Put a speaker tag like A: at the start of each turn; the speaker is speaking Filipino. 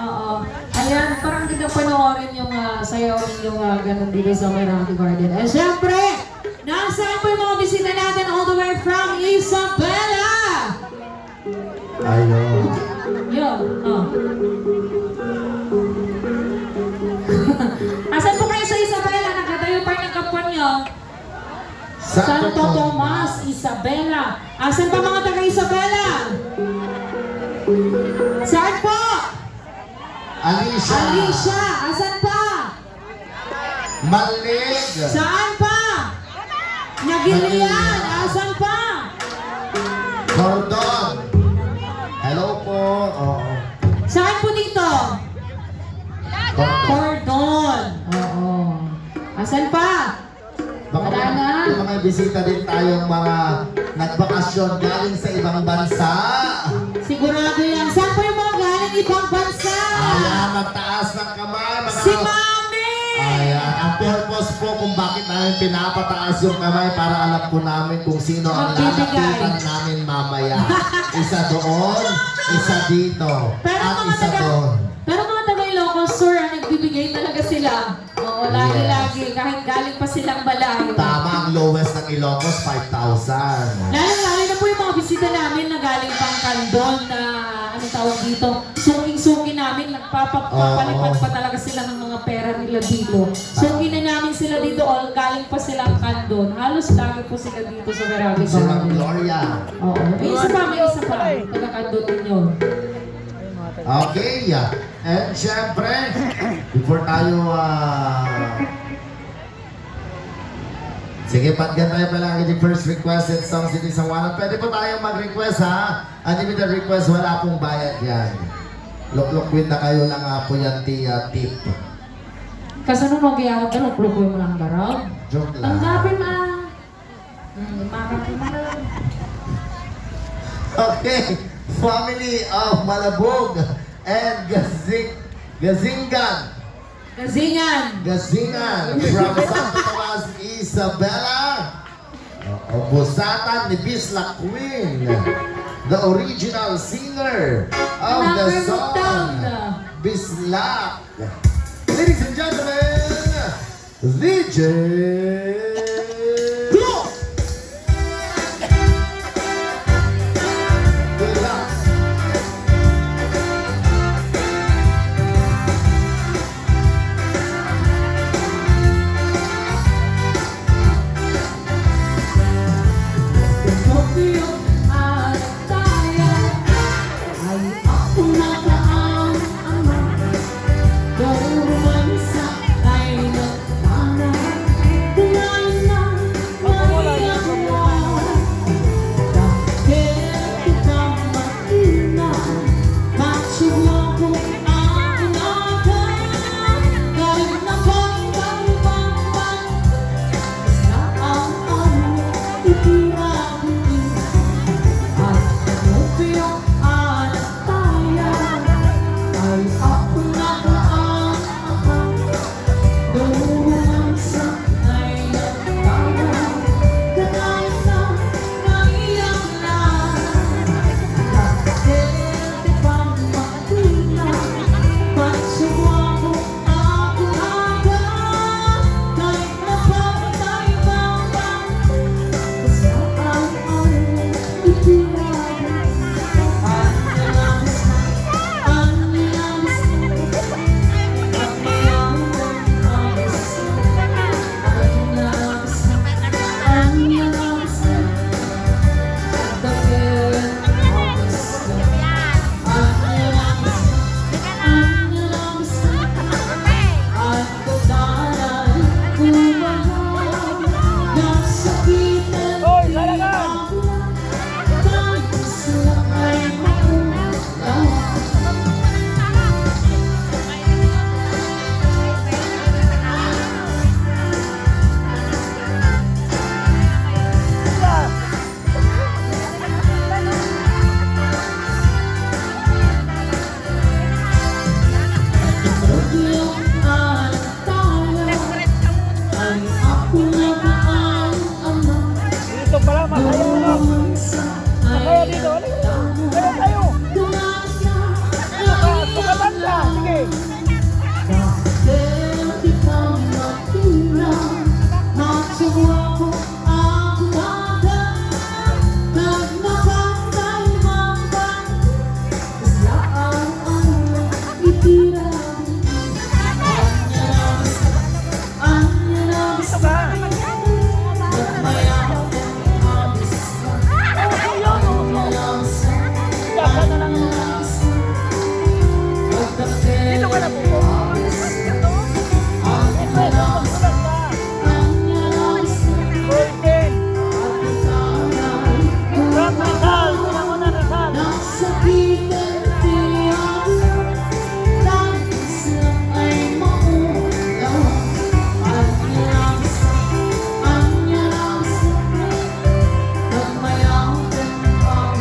A: Oo. Ayan, parang hindi ka panoorin yung sayaw ninyong ganun dito sa Meraki Garden. And syempre, nasaan po yung mga bisita natin all the way from Isabela?
B: Ayun.
A: Yun, oh. Asan po kayo sa Isabela? Nagkatayo pa yung kapwa nyo? Santo Tomas, Isabela. Asan pa mga taga-Isabela? Saan po?
B: Alicia.
A: Alicia, asan pa?
B: Malig.
A: Saan pa? Nagilian, asan pa?
B: Cordon. Hello po. Oo.
A: Saan po dito?
B: Cordon.
A: Cordon. Oo. Asan pa?
B: Baka
A: Wala na.
B: may mga bisita din tayong mga nagbakasyon galing sa ibang bansa.
A: Sigurado yan. Saan po yung mga galing ibang bansa?
B: Ayan, magtaas ng kamay. Mga...
A: Si Mami!
B: Ayan, ang purpose po kung bakit namin pinapataas yung kamay para alam po namin kung sino ang
A: Magbibigay.
B: lalapitan namin mamaya. Isa doon, isa dito,
A: Pero
B: at
A: mga
B: isa
A: taga-
B: doon.
A: Pero mga taga-Ilocos, sir, nagbibigay talaga sila. Oo, lagi-lagi. Kahit galing pa silang malayo.
B: Tama, ang lowest ng Ilocos, 5,000.
A: Lalo na po yung mga bisita namin na galing pang Candon na ano tawag dito, suking-suki namin, nagpapalipad pa talaga sila ng mga pera nila dito. Suki na namin sila dito, all galing pa silang Candon. Halos lagi po sila dito sa Meraki
B: Silang
A: Garden.
B: Gloria.
A: Oo, may isa pa, taga-Candon din yun.
B: Okay, and syempre, before tayo, sige, patgan tayo palagi yung first requested songs dito sa Wanap. Pwede po tayong mag-request, ha? Unlimited request, wala pong bayad yan. Look-lookwin na kayo lang po yan, tip.
A: Kasunod kaya ako talok-lukoy mo lang barog.
B: Joke lang.
A: Tanggapin mo. Makakita mo.
B: Okay, family of Malabog and Gazingan from Santo Tomas, Isabela. Busatan ni Bisla Queen, the original singer of the song Bislak. Ladies and gentlemen, DJ